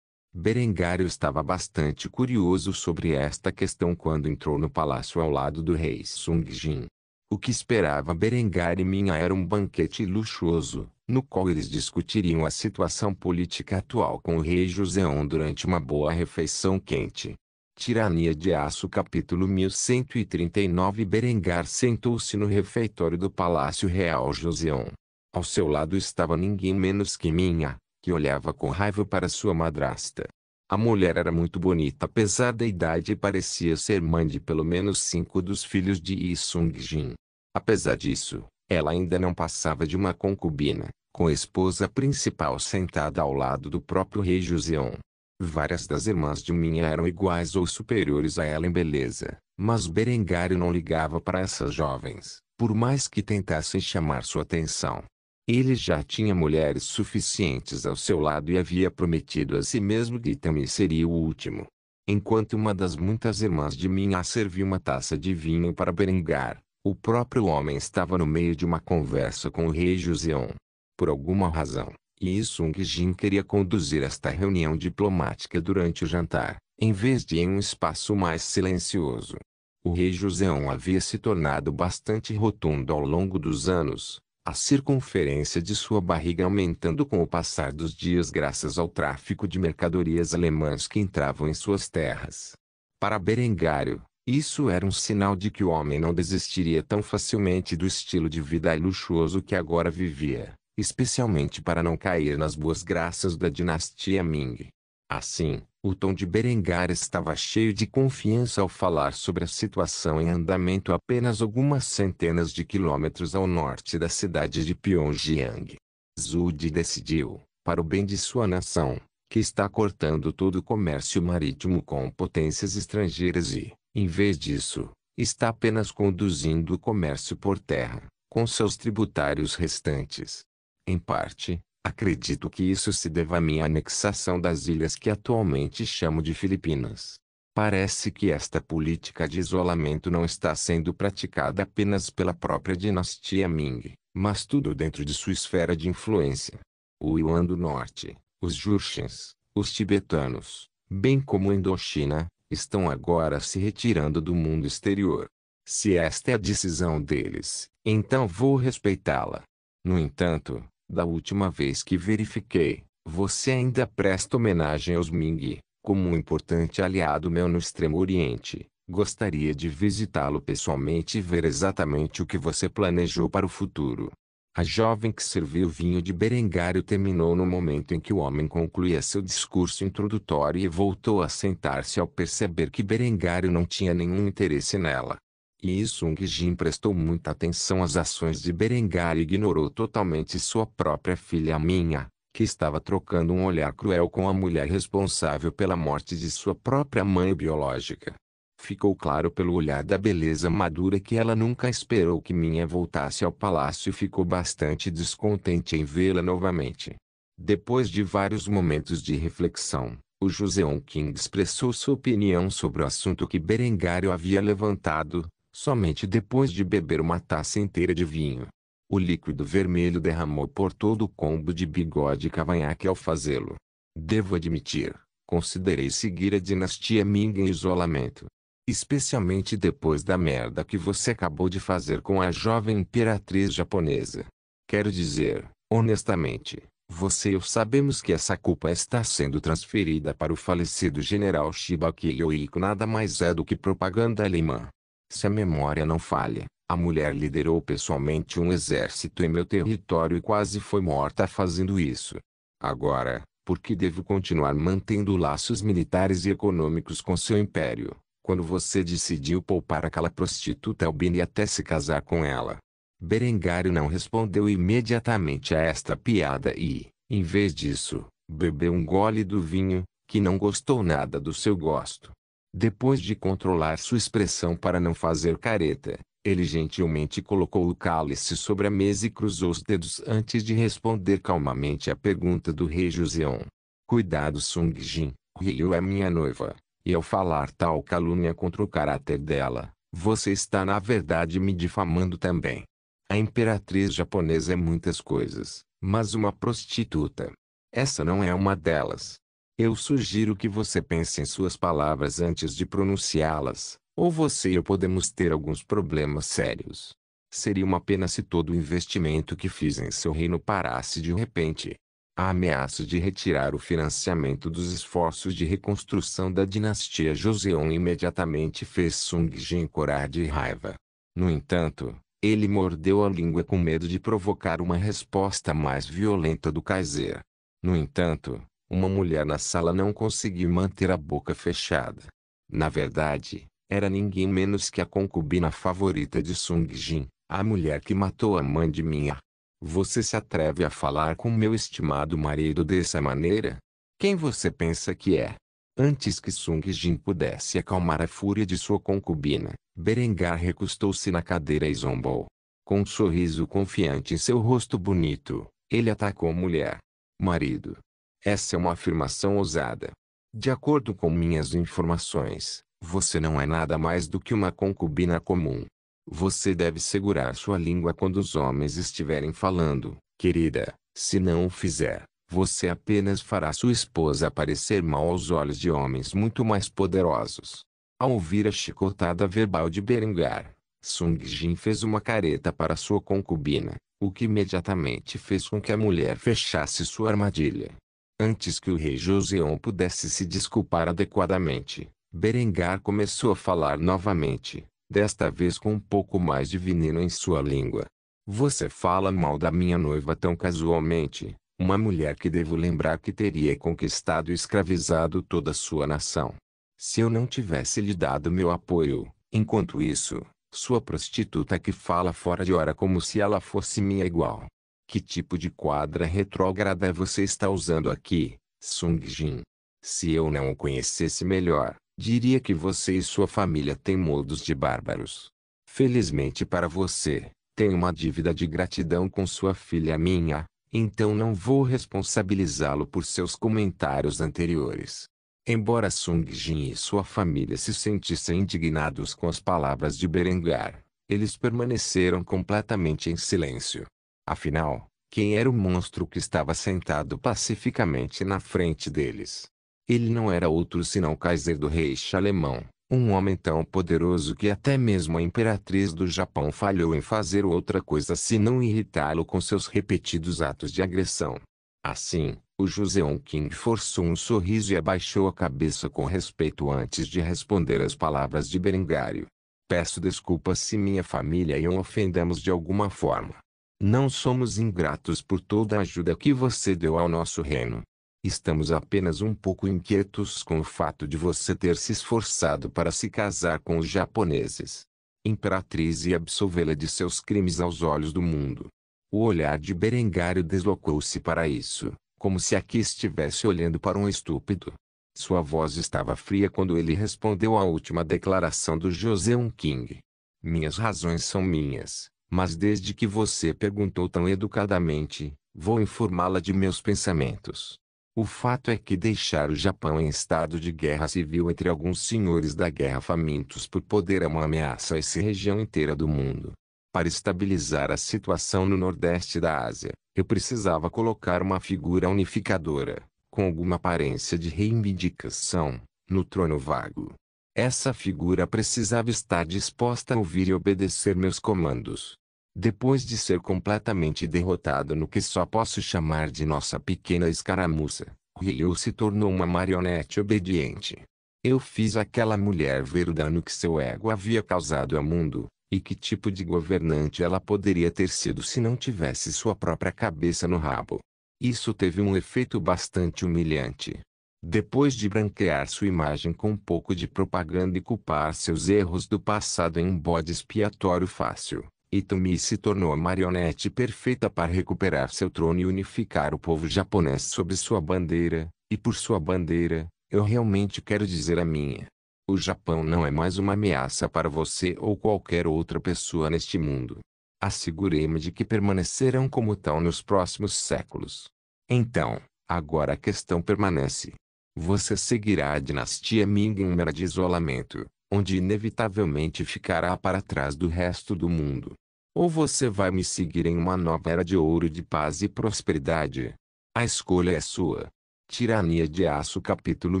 Berengário estava bastante curioso sobre esta questão quando entrou no palácio ao lado do rei Sungjin. O que esperava Berengar e Minha era um banquete luxuoso, no qual eles discutiriam a situação política atual com o rei Joseon durante uma boa refeição quente. Tirania de Aço capítulo 1139 Berengar sentou-se no refeitório do Palácio Real Joseon. Ao seu lado estava ninguém menos que Minha, que olhava com raiva para sua madrasta. A mulher era muito bonita apesar da idade e parecia ser mãe de pelo menos 5 dos filhos de Yi Sung-jin. Apesar disso, ela ainda não passava de uma concubina, com a esposa principal sentada ao lado do próprio rei Joseon. Várias das irmãs de Minha eram iguais ou superiores a ela em beleza, mas Berengário não ligava para essas jovens, por mais que tentassem chamar sua atenção. Ele já tinha mulheres suficientes ao seu lado e havia prometido a si mesmo que também seria o último. Enquanto uma das muitas irmãs de Minha serviu uma taça de vinho para Berengar, o próprio homem estava no meio de uma conversa com o rei Joseon. Por alguma razão, Yi Sung-jin queria conduzir esta reunião diplomática durante o jantar, em vez de em um espaço mais silencioso. O rei Joseon havia se tornado bastante rotundo ao longo dos anos, a circunferência de sua barriga aumentando com o passar dos dias graças ao tráfico de mercadorias alemãs que entravam em suas terras. Para Berengário, isso era um sinal de que o homem não desistiria tão facilmente do estilo de vida luxuoso que agora vivia, especialmente para não cair nas boas graças da dinastia Ming. Assim, o tom de Berengar estava cheio de confiança ao falar sobre a situação em andamento a apenas algumas centenas de quilômetros ao norte da cidade de Pyongyang. Zhu Di decidiu, para o bem de sua nação, que está cortando todo o comércio marítimo com potências estrangeiras e, em vez disso, está apenas conduzindo o comércio por terra, com seus tributários restantes. Em parte, acredito que isso se deva à minha anexação das ilhas que atualmente chamo de Filipinas. Parece que esta política de isolamento não está sendo praticada apenas pela própria dinastia Ming, mas tudo dentro de sua esfera de influência. O Yuan do Norte, os Jurchens, os tibetanos, bem como a Indochina, estão agora se retirando do mundo exterior. Se esta é a decisão deles, então vou respeitá-la. No entanto, da última vez que verifiquei, você ainda presta homenagem aos Ming, como um importante aliado meu no Extremo Oriente. Gostaria de visitá-lo pessoalmente e ver exatamente o que você planejou para o futuro. A jovem que serviu o vinho de Berengário terminou no momento em que o homem concluía seu discurso introdutório e voltou a sentar-se ao perceber que Berengário não tinha nenhum interesse nela. Yi Sung-jin prestou muita atenção às ações de Berengar e ignorou totalmente sua própria filha Minha, que estava trocando um olhar cruel com a mulher responsável pela morte de sua própria mãe biológica. Ficou claro pelo olhar da beleza madura que ela nunca esperou que Minha voltasse ao palácio e ficou bastante descontente em vê-la novamente. Depois de vários momentos de reflexão, o Joseon King expressou sua opinião sobre o assunto que Berengário havia levantado, somente depois de beber uma taça inteira de vinho. O líquido vermelho derramou por todo o combo de bigode e cavanhaque ao fazê-lo. Devo admitir, considerei seguir a dinastia Ming em isolamento. Especialmente depois da merda que você acabou de fazer com a jovem imperatriz japonesa. Quero dizer, honestamente, você e eu sabemos que essa culpa está sendo transferida para o falecido general Shibaki Yoiko, nada mais é do que propaganda alemã. Se a memória não falha, a mulher liderou pessoalmente um exército em meu território e quase foi morta fazendo isso. Agora, por que devo continuar mantendo laços militares e econômicos com seu império, quando você decidiu poupar aquela prostituta Albina e até se casar com ela? Berengário não respondeu imediatamente a esta piada e, em vez disso, bebeu um gole do vinho, que não gostou nada do seu gosto. Depois de controlar sua expressão para não fazer careta, ele gentilmente colocou o cálice sobre a mesa e cruzou os dedos antes de responder calmamente à pergunta do rei Joseon. Cuidado, Sung Jin, Ryu é minha noiva. E ao falar tal calúnia contra o caráter dela, você está na verdade me difamando também. A imperatriz japonesa é muitas coisas, mas uma prostituta. Essa não é uma delas. Eu sugiro que você pense em suas palavras antes de pronunciá-las, ou você e eu podemos ter alguns problemas sérios. Seria uma pena se todo o investimento que fiz em seu reino parasse de repente. A ameaça de retirar o financiamento dos esforços de reconstrução da dinastia Joseon imediatamente fez Sung Jin corar de raiva. No entanto, ele mordeu a língua com medo de provocar uma resposta mais violenta do Kaiser. No entanto, uma mulher na sala não conseguiu manter a boca fechada. Na verdade, era ninguém menos que a concubina favorita de Sung Jin, a mulher que matou a mãe de Minha. Você se atreve a falar com meu estimado marido dessa maneira? Quem você pensa que é? Antes que Sung Jin pudesse acalmar a fúria de sua concubina, Berengar recostou-se na cadeira e zombou. Com um sorriso confiante em seu rosto bonito, ele atacou a mulher. Marido. Essa é uma afirmação ousada. De acordo com minhas informações, você não é nada mais do que uma concubina comum. Você deve segurar sua língua quando os homens estiverem falando, querida. Se não o fizer, você apenas fará sua esposa parecer mal aos olhos de homens muito mais poderosos. Ao ouvir a chicotada verbal de Berengar, Sung Jin fez uma careta para sua concubina, o que imediatamente fez com que a mulher fechasse sua armadilha. Antes que o rei Joseon pudesse se desculpar adequadamente, Berengar começou a falar novamente, desta vez com um pouco mais de veneno em sua língua. Você fala mal da minha noiva tão casualmente, uma mulher que devo lembrar que teria conquistado e escravizado toda sua nação. Se eu não tivesse lhe dado meu apoio, enquanto isso, sua prostituta que fala fora de hora como se ela fosse minha igual. Que tipo de quadra retrógrada você está usando aqui, Sung Jin? Se eu não o conhecesse melhor, diria que você e sua família têm modos de bárbaros. Felizmente para você, tenho uma dívida de gratidão com sua filha Minha, então não vou responsabilizá-lo por seus comentários anteriores. Embora Sung Jin e sua família se sentissem indignados com as palavras de Berengar, eles permaneceram completamente em silêncio. Afinal, quem era o monstro que estava sentado pacificamente na frente deles? Ele não era outro senão o Kaiser do Reich alemão, um homem tão poderoso que até mesmo a imperatriz do Japão falhou em fazer outra coisa senão irritá-lo com seus repetidos atos de agressão. Assim, o Joseon King forçou um sorriso e abaixou a cabeça com respeito antes de responder às palavras de Berengário. Peço desculpas se minha família e eu ofendemos de alguma forma. Não somos ingratos por toda a ajuda que você deu ao nosso reino. Estamos apenas um pouco inquietos com o fato de você ter se esforçado para se casar com os japoneses. Imperatriz e absolvê-la de seus crimes aos olhos do mundo. O olhar de Berengário deslocou-se para isso, como se aqui estivesse olhando para um estúpido. Sua voz estava fria quando ele respondeu à última declaração do Joseon King. Minhas razões são minhas, mas desde que você perguntou tão educadamente, vou informá-la de meus pensamentos. O fato é que deixar o Japão em estado de guerra civil entre alguns senhores da guerra famintos por poder é uma ameaça a essa região inteira do mundo. Para estabilizar a situação no nordeste da Ásia, eu precisava colocar uma figura unificadora, com alguma aparência de reivindicação, no trono vago. Essa figura precisava estar disposta a ouvir e obedecer meus comandos. Depois de ser completamente derrotado no que só posso chamar de nossa pequena escaramuça, Ryu se tornou uma marionete obediente. Eu fiz aquela mulher ver o dano que seu ego havia causado ao mundo, e que tipo de governante ela poderia ter sido se não tivesse sua própria cabeça no rabo. Isso teve um efeito bastante humilhante. Depois de branquear sua imagem com um pouco de propaganda e culpar seus erros do passado em um bode expiatório fácil, Hitomi se tornou a marionete perfeita para recuperar seu trono e unificar o povo japonês sob sua bandeira, e por sua bandeira, eu realmente quero dizer a minha. O Japão não é mais uma ameaça para você ou qualquer outra pessoa neste mundo. Assegurei-me de que permanecerão como tal nos próximos séculos. Então, agora a questão permanece. Você seguirá a dinastia Ming em uma era de isolamento, onde inevitavelmente ficará para trás do resto do mundo. Ou você vai me seguir em uma nova era de ouro de paz e prosperidade? A escolha é sua. Tirania de Aço capítulo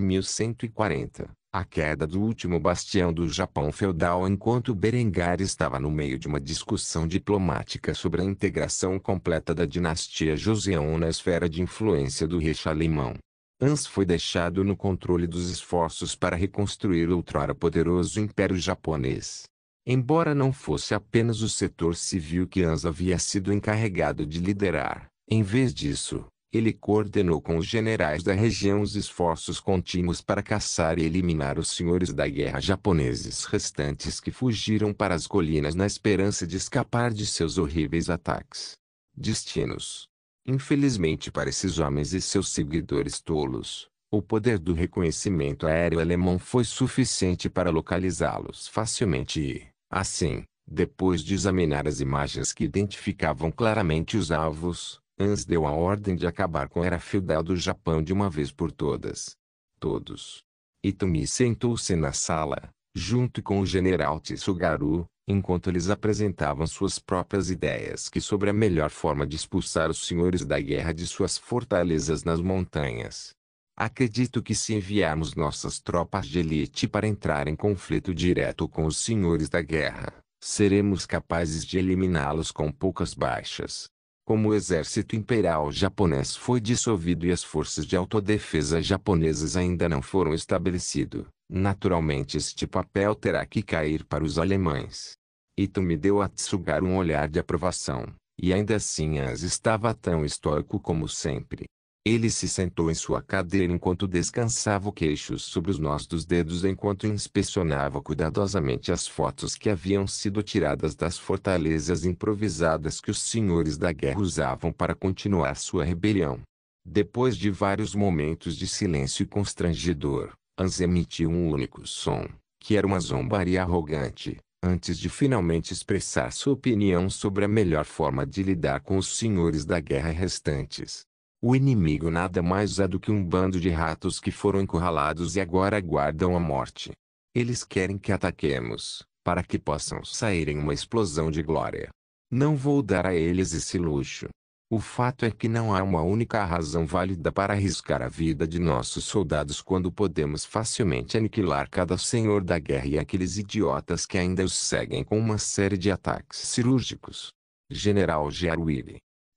1140. A queda do último bastião do Japão feudal. Enquanto Berengar estava no meio de uma discussão diplomática sobre a integração completa da dinastia Joseon na esfera de influência do Reich alemão, Hans foi deixado no controle dos esforços para reconstruir o outrora poderoso Império Japonês. Embora não fosse apenas o setor civil que Hans havia sido encarregado de liderar, em vez disso, ele coordenou com os generais da região os esforços contínuos para caçar e eliminar os senhores da guerra japoneses restantes que fugiram para as colinas na esperança de escapar de seus horríveis ataques. Destinos. Infelizmente para esses homens e seus seguidores tolos, o poder do reconhecimento aéreo alemão foi suficiente para localizá-los facilmente e, assim, depois de examinar as imagens que identificavam claramente os alvos, Hans deu a ordem de acabar com a era feudal do Japão de uma vez por todas. Todos. Hitomi sentou-se na sala, junto com o general Tsugaru, enquanto eles apresentavam suas próprias ideias sobre a melhor forma de expulsar os senhores da guerra de suas fortalezas nas montanhas. Acredito que se enviarmos nossas tropas de elite para entrar em conflito direto com os senhores da guerra, seremos capazes de eliminá-los com poucas baixas. Como o exército imperial japonês foi dissolvido e as forças de autodefesa japonesas ainda não foram estabelecidas, naturalmente este papel terá que cair para os alemães. Hitomi deu a Tsugaru um olhar de aprovação, e ainda assim Hans estava tão estoico como sempre. Ele se sentou em sua cadeira enquanto descansava o queixo sobre os nós dos dedos enquanto inspecionava cuidadosamente as fotos que haviam sido tiradas das fortalezas improvisadas que os senhores da guerra usavam para continuar sua rebelião. Depois de vários momentos de silêncio constrangedor, Hans emitiu um único som, que era uma zombaria arrogante, antes de finalmente expressar sua opinião sobre a melhor forma de lidar com os senhores da guerra restantes. O inimigo nada mais é do que um bando de ratos que foram encurralados e agora aguardam a morte. Eles querem que ataquemos, para que possam sair em uma explosão de glória. Não vou dar a eles esse luxo. O fato é que não há uma única razão válida para arriscar a vida de nossos soldados quando podemos facilmente aniquilar cada senhor da guerra e aqueles idiotas que ainda os seguem com uma série de ataques cirúrgicos. General Gerwig.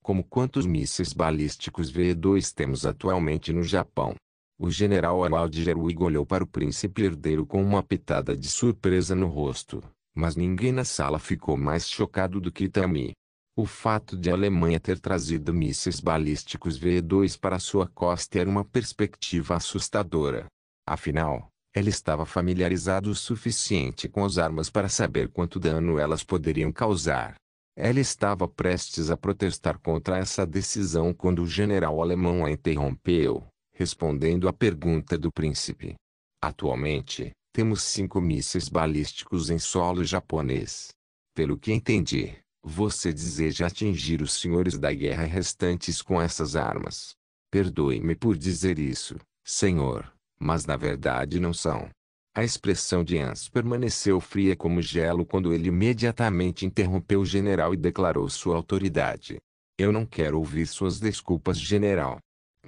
Como quantos mísseis balísticos V2 temos atualmente no Japão? O general Arnold Gerwig olhou para o príncipe herdeiro com uma pitada de surpresa no rosto, mas ninguém na sala ficou mais chocado do que Hitomi. O fato de a Alemanha ter trazido mísseis balísticos V2 para sua costa era uma perspectiva assustadora. Afinal, ela estava familiarizado o suficiente com as armas para saber quanto dano elas poderiam causar. Ela estava prestes a protestar contra essa decisão quando o general alemão a interrompeu, respondendo à pergunta do príncipe. Atualmente, temos 5 mísseis balísticos em solo japonês. Pelo que entendi, você deseja atingir os senhores da guerra restantes com essas armas. Perdoe-me por dizer isso, senhor, mas na verdade não são. A expressão de Hans permaneceu fria como gelo quando ele imediatamente interrompeu o general e declarou sua autoridade. Eu não quero ouvir suas desculpas, general.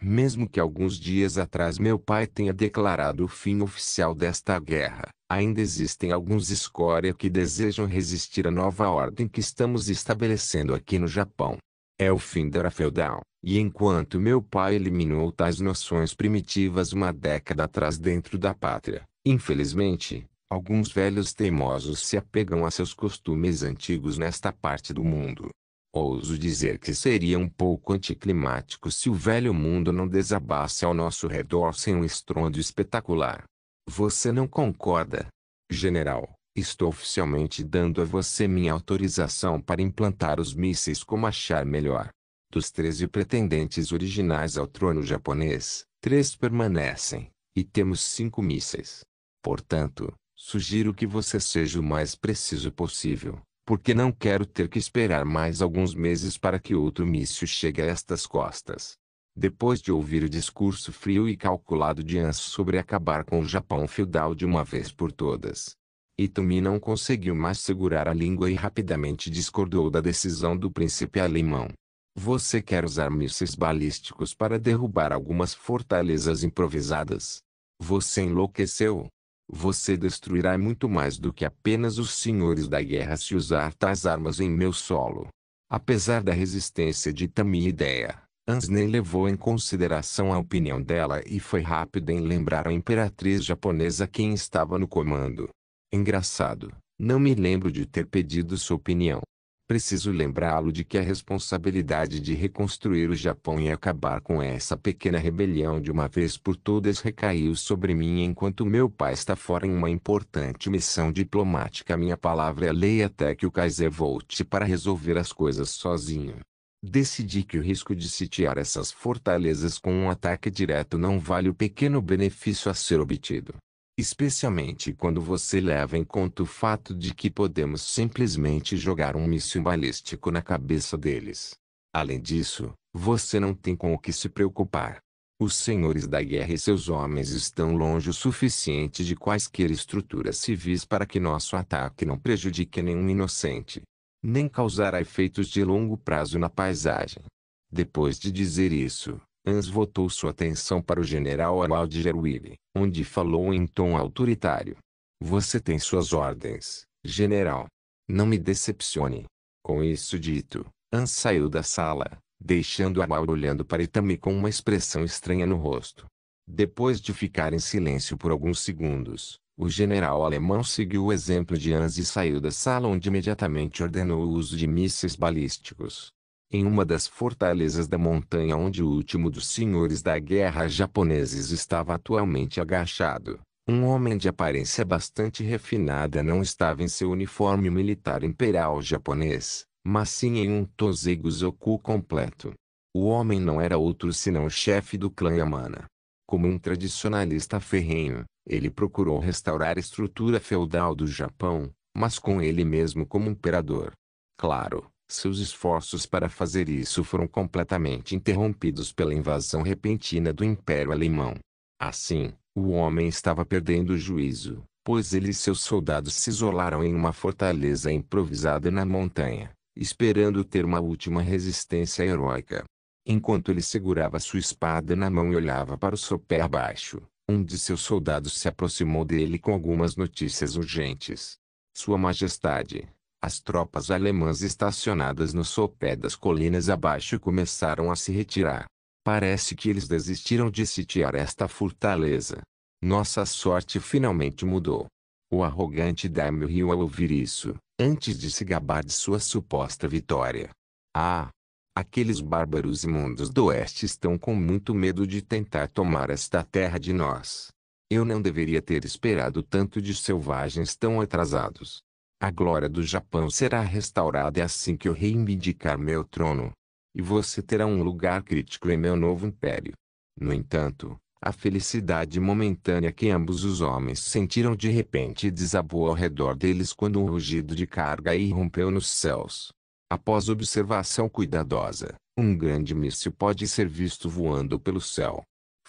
Mesmo que alguns dias atrás meu pai tenha declarado o fim oficial desta guerra, ainda existem alguns escória que desejam resistir à nova ordem que estamos estabelecendo aqui no Japão. É o fim da era feudal, e enquanto meu pai eliminou tais noções primitivas uma década atrás dentro da pátria, infelizmente, alguns velhos teimosos se apegam a seus costumes antigos nesta parte do mundo. Ouso dizer que seria um pouco anticlimático se o velho mundo não desabasse ao nosso redor sem um estrondo espetacular. Você não concorda? General, estou oficialmente dando a você minha autorização para implantar os mísseis como achar melhor. Dos 13 pretendentes originais ao trono japonês, 3 permanecem, e temos 5 mísseis. Portanto, sugiro que você seja o mais preciso possível, porque não quero ter que esperar mais alguns meses para que outro míssil chegue a estas costas. Depois de ouvir o discurso frio e calculado de Hans sobre acabar com o Japão feudal de uma vez por todas, Itomi não conseguiu mais segurar a língua e rapidamente discordou da decisão do príncipe alemão. Você quer usar mísseis balísticos para derrubar algumas fortalezas improvisadas? Você enlouqueceu? Você destruirá muito mais do que apenas os senhores da guerra se usar tais armas em meu solo. Apesar da resistência de Itomi ideia, Hans nem levou em consideração a opinião dela e foi rápido em lembrar a imperatriz japonesa quem estava no comando. Engraçado, não me lembro de ter pedido sua opinião. Preciso lembrá-lo de que a responsabilidade de reconstruir o Japão e acabar com essa pequena rebelião de uma vez por todas recaiu sobre mim enquanto meu pai está fora em uma importante missão diplomática. Minha palavra é lei até que o Kaiser volte para resolver as coisas sozinho. Decidi que o risco de sitiar essas fortalezas com um ataque direto não vale o pequeno benefício a ser obtido. Especialmente quando você leva em conta o fato de que podemos simplesmente jogar um míssil balístico na cabeça deles. Além disso, você não tem com o que se preocupar. Os senhores da guerra e seus homens estão longe o suficiente de quaisquer estruturas civis para que nosso ataque não prejudique nenhum inocente, nem causará efeitos de longo prazo na paisagem. Depois de dizer isso, Hans voltou sua atenção para o general Alderweireld, onde falou em tom autoritário. Você tem suas ordens, general. Não me decepcione. Com isso dito, Hans saiu da sala, deixando Awal olhando para Itami com uma expressão estranha no rosto. Depois de ficar em silêncio por alguns segundos, o general alemão seguiu o exemplo de Hans e saiu da sala onde imediatamente ordenou o uso de mísseis balísticos. Em uma das fortalezas da montanha onde o último dos senhores da guerra japoneses estava atualmente agachado, um homem de aparência bastante refinada não estava em seu uniforme militar imperial japonês, mas sim em um Tozegozoku completo. O homem não era outro senão o chefe do clã Yamana. Como um tradicionalista ferrenho, ele procurou restaurar a estrutura feudal do Japão, mas com ele mesmo como imperador. Claro, seus esforços para fazer isso foram completamente interrompidos pela invasão repentina do Império Alemão. Assim, o homem estava perdendo o juízo, pois ele e seus soldados se isolaram em uma fortaleza improvisada na montanha, esperando ter uma última resistência heróica. Enquanto ele segurava sua espada na mão e olhava para o sopé abaixo, um de seus soldados se aproximou dele com algumas notícias urgentes. Sua Majestade, as tropas alemãs estacionadas no sopé das colinas abaixo começaram a se retirar. Parece que eles desistiram de sitiar esta fortaleza. Nossa sorte finalmente mudou. O arrogante daimyo riu ao ouvir isso, antes de se gabar de sua suposta vitória. Ah! Aqueles bárbaros imundos do oeste estão com muito medo de tentar tomar esta terra de nós. Eu não deveria ter esperado tanto de selvagens tão atrasados. A glória do Japão será restaurada assim que eu reivindicar meu trono. E você terá um lugar crítico em meu novo império. No entanto, a felicidade momentânea que ambos os homens sentiram de repente desabou ao redor deles quando um rugido de carga irrompeu nos céus. Após observação cuidadosa, um grande míssil pode ser visto voando pelo céu.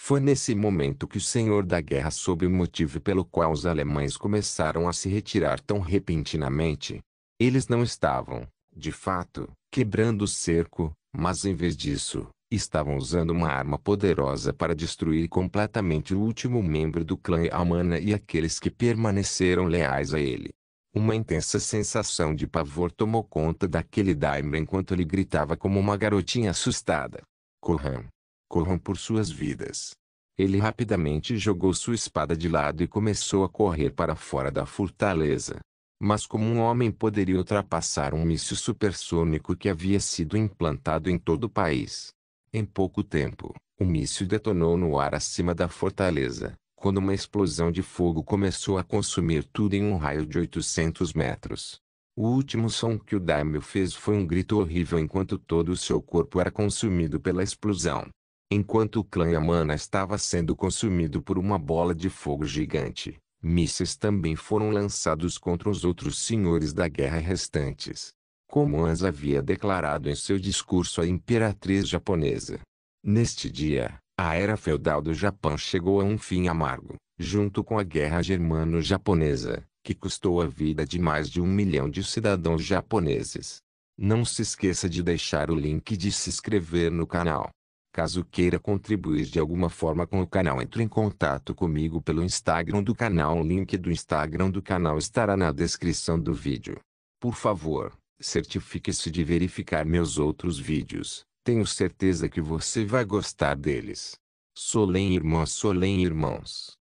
Foi nesse momento que o senhor da guerra soube o motivo pelo qual os alemães começaram a se retirar tão repentinamente. Eles não estavam, de fato, quebrando o cerco, mas em vez disso, estavam usando uma arma poderosa para destruir completamente o último membro do clã Yamana e aqueles que permaneceram leais a ele. Uma intensa sensação de pavor tomou conta daquele Daimler enquanto ele gritava como uma garotinha assustada. Corram! Corram por suas vidas! Ele rapidamente jogou sua espada de lado e começou a correr para fora da fortaleza. Mas como um homem poderia ultrapassar um míssil supersônico que havia sido implantado em todo o país? Em pouco tempo, o míssil detonou no ar acima da fortaleza, quando uma explosão de fogo começou a consumir tudo em um raio de 800 metros. O último som que o Daimyo fez foi um grito horrível enquanto todo o seu corpo era consumido pela explosão. Enquanto o clã Yamana estava sendo consumido por uma bola de fogo gigante, mísseis também foram lançados contra os outros senhores da guerra restantes. Como Anza havia declarado em seu discurso à imperatriz japonesa. Neste dia, a era feudal do Japão chegou a um fim amargo, junto com a guerra germano-japonesa, que custou a vida de mais de 1 milhão de cidadãos japoneses. Não se esqueça de deixar o link de se inscrever no canal. Caso queira contribuir de alguma forma com o canal, entre em contato comigo pelo Instagram do canal. O link do Instagram do canal estará na descrição do vídeo. Por favor, certifique-se de verificar meus outros vídeos. Tenho certeza que você vai gostar deles. Solem irmãos.